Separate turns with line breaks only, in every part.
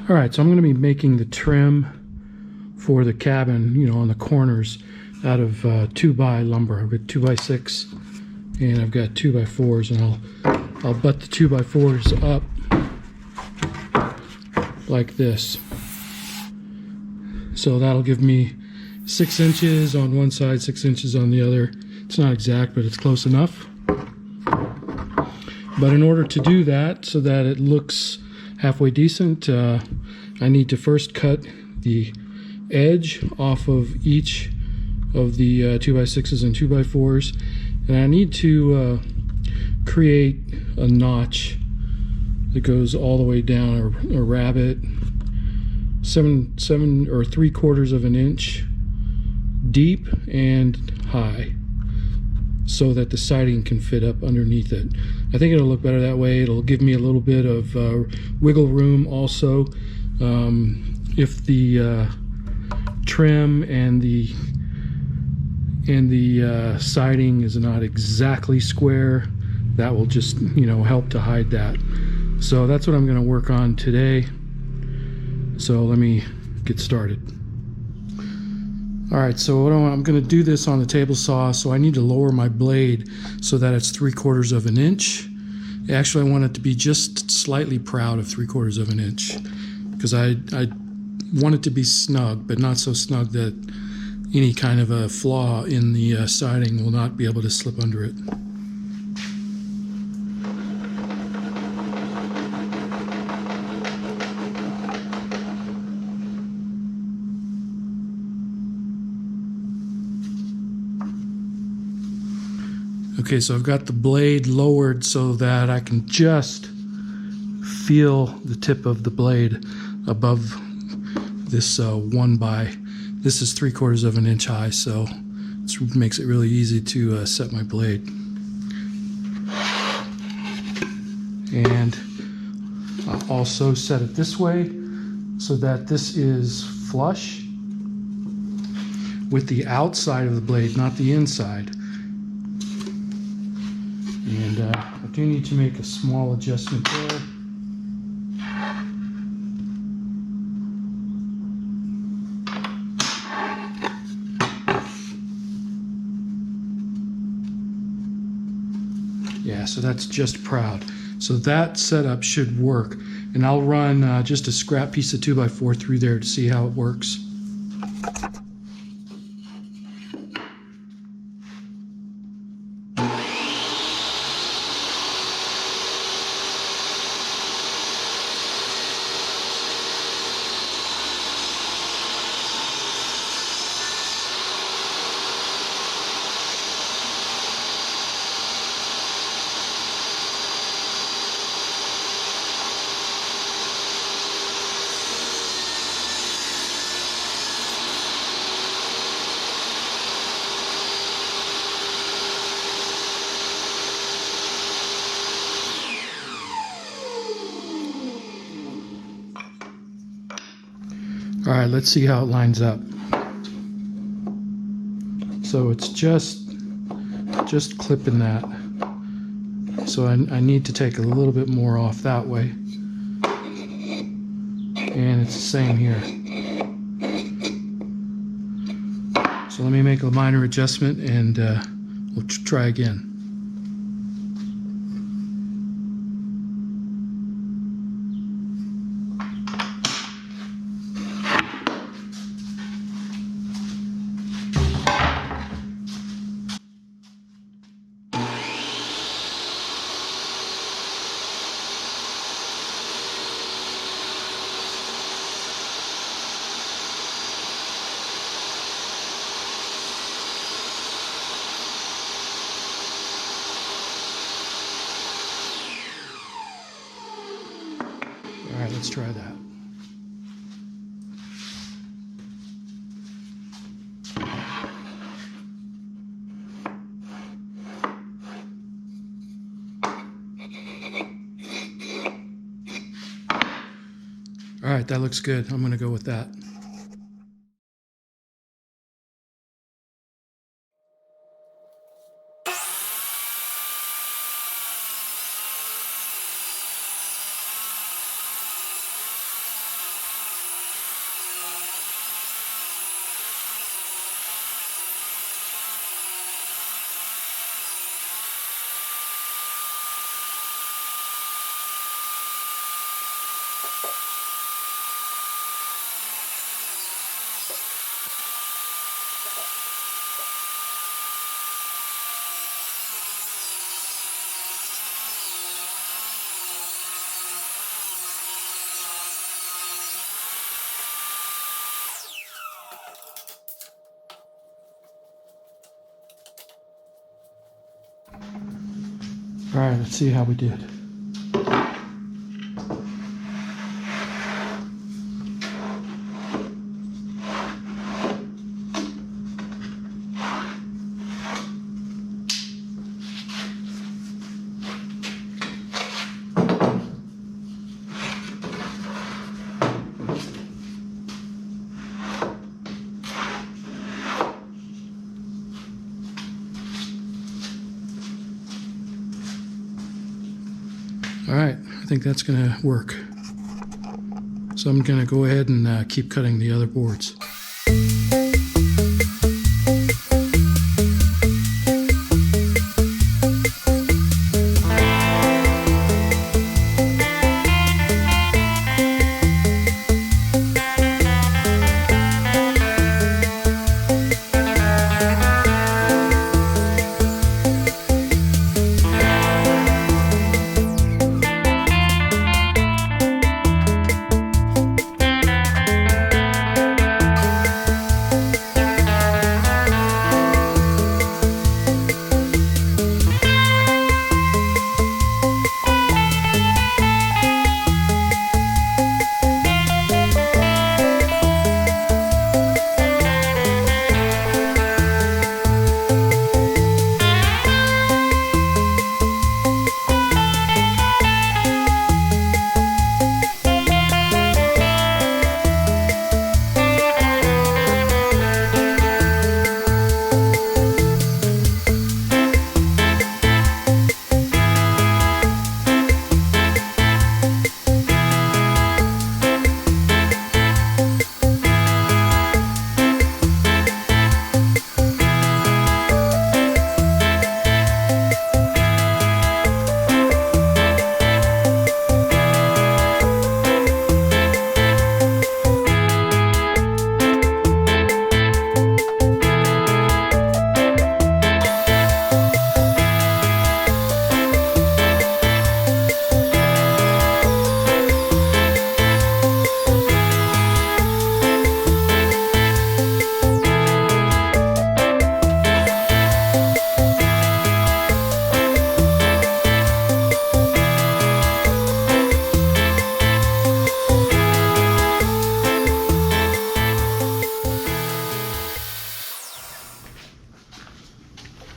All right, so I'm going to be making the trim for the cabin, you know, on the corners out of 2x lumber. I've got 2x6 and I've got 2x4s, and I'll butt the 2x4s up like this. So that'll give me 6 inches on one side, 6 inches on the other. It's not exact, but it's close enough. But in order to do that, so that it looks halfway decent, I need to first cut the edge off of each of the 2x6s and 2x4s, and I need to create a notch that goes all the way down, a rabbet 7 or 3/4 of an inch deep and high, so that the siding can fit up underneath it. I think it'll look better that way. It'll give me a little bit of wiggle room also. If the trim and the siding is not exactly square, that will just, you know, help to hide that. So that's what I'm going to work on today. So let me get started. All right, so I'm going to do this on the table saw, so I need to lower my blade so that it's 3/4 of an inch. Actually, I want it to be just slightly proud of 3/4 of an inch, because I want it to be snug, but not so snug that any kind of a flaw in the siding will not be able to slip under it. Okay, so I've got the blade lowered so that I can just feel the tip of the blade above this this is 3/4 of an inch high, so it makes it really easy to set my blade. And I'll also set it this way so that this is flush with the outside of the blade, not the inside. And I do need to make a small adjustment there. Yeah, so that's just proud. So that setup should work. And I'll run just a scrap piece of 2x4 through there to see how it works. All right, let's see how it lines up. So it's just clipping that. So I need to take a little bit more off that way. And it's the same here. So let me make a minor adjustment and we'll try again. All right, let's try that. All right, that looks good. I'm going to go with that. All right, let's see how we did. All right, I think that's gonna work. So I'm gonna go ahead and keep cutting the other boards.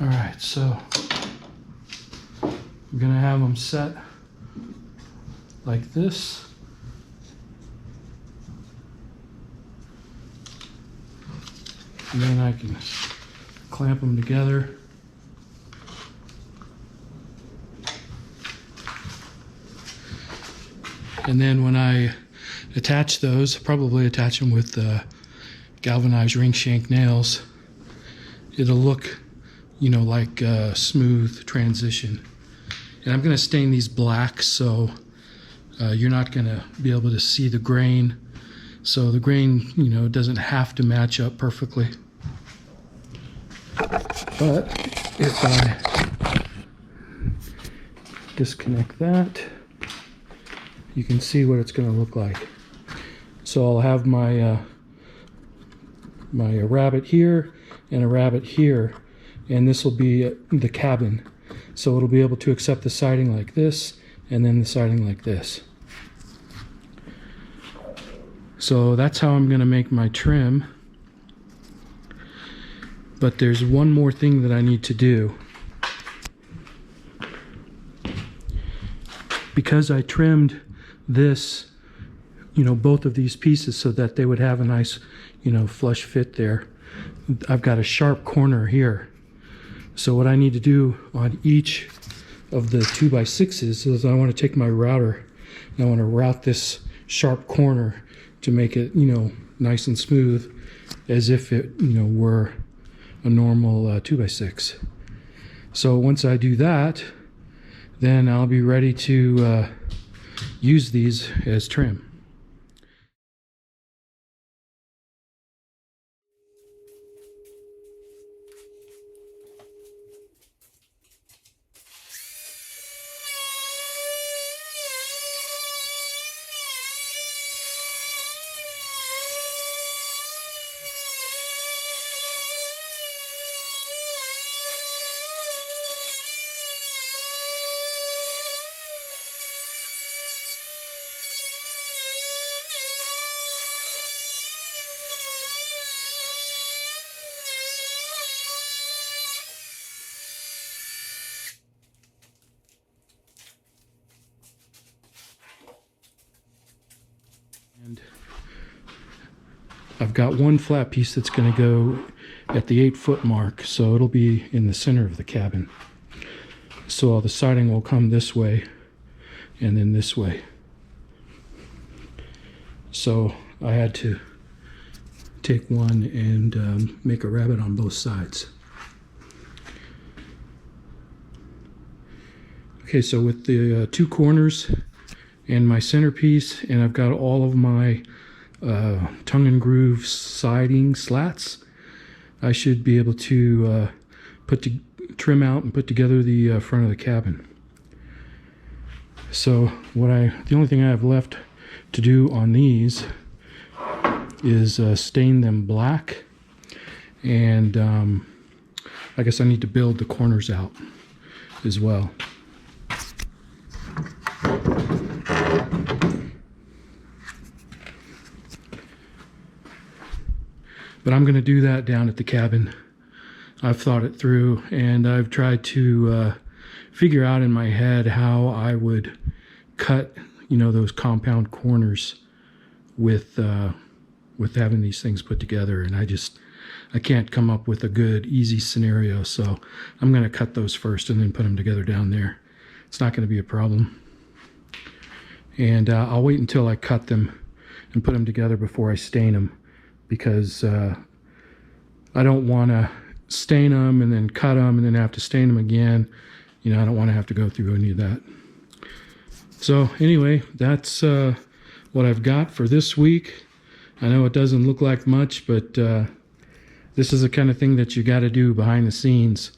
All right, so I'm gonna have them set like this. And then I can clamp them together. And then when I attach those, probably attach them with galvanized ring shank nails, it'll look, you know, like a smooth transition. And I'm gonna stain these black, so you're not gonna be able to see the grain. So the grain, you know, doesn't have to match up perfectly. But if I disconnect that, you can see what it's gonna look like. So I'll have my my rabbet here and a rabbet here, and this will be the cabin. So it'll be able to accept the siding like this, and then the siding like this. So that's how I'm gonna make my trim. But there's one more thing that I need to do. Because I trimmed this, you know, both of these pieces so that they would have a nice, you know, flush fit there, I've got a sharp corner here. So what I need to do on each of the 2x6s is I want to take my router and I want to route this sharp corner to make it, you know, nice and smooth, as if it, you know, were a normal 2x6. So once I do that, then I'll be ready to use these as trim. And I've got one flat piece that's going to go at the 8-foot mark, so it'll be in the center of the cabin. So all the siding will come this way and then this way. So I had to take one and make a rabbet on both sides. Okay, so with the two corners and my centerpiece, and I've got all of my tongue and groove siding slats, I should be able to trim out and put together the front of the cabin. So the only thing I have left to do on these is stain them black, and I guess I need to build the corners out as well. But I'm going to do that down at the cabin. I've thought it through, and I've tried to figure out in my head how I would cut, those compound corners with having these things put together. And I can't come up with a good, easy scenario. So I'm going to cut those first and then put them together down there. It's not going to be a problem. And I'll wait until I cut them and put them together before I stain them, because I don't want to stain them and then cut them and then have to stain them again. I don't want to have to go through any of that. So anyway, that's what I've got for this week. I know it doesn't look like much, but this is the kind of thing that you got to do behind the scenes.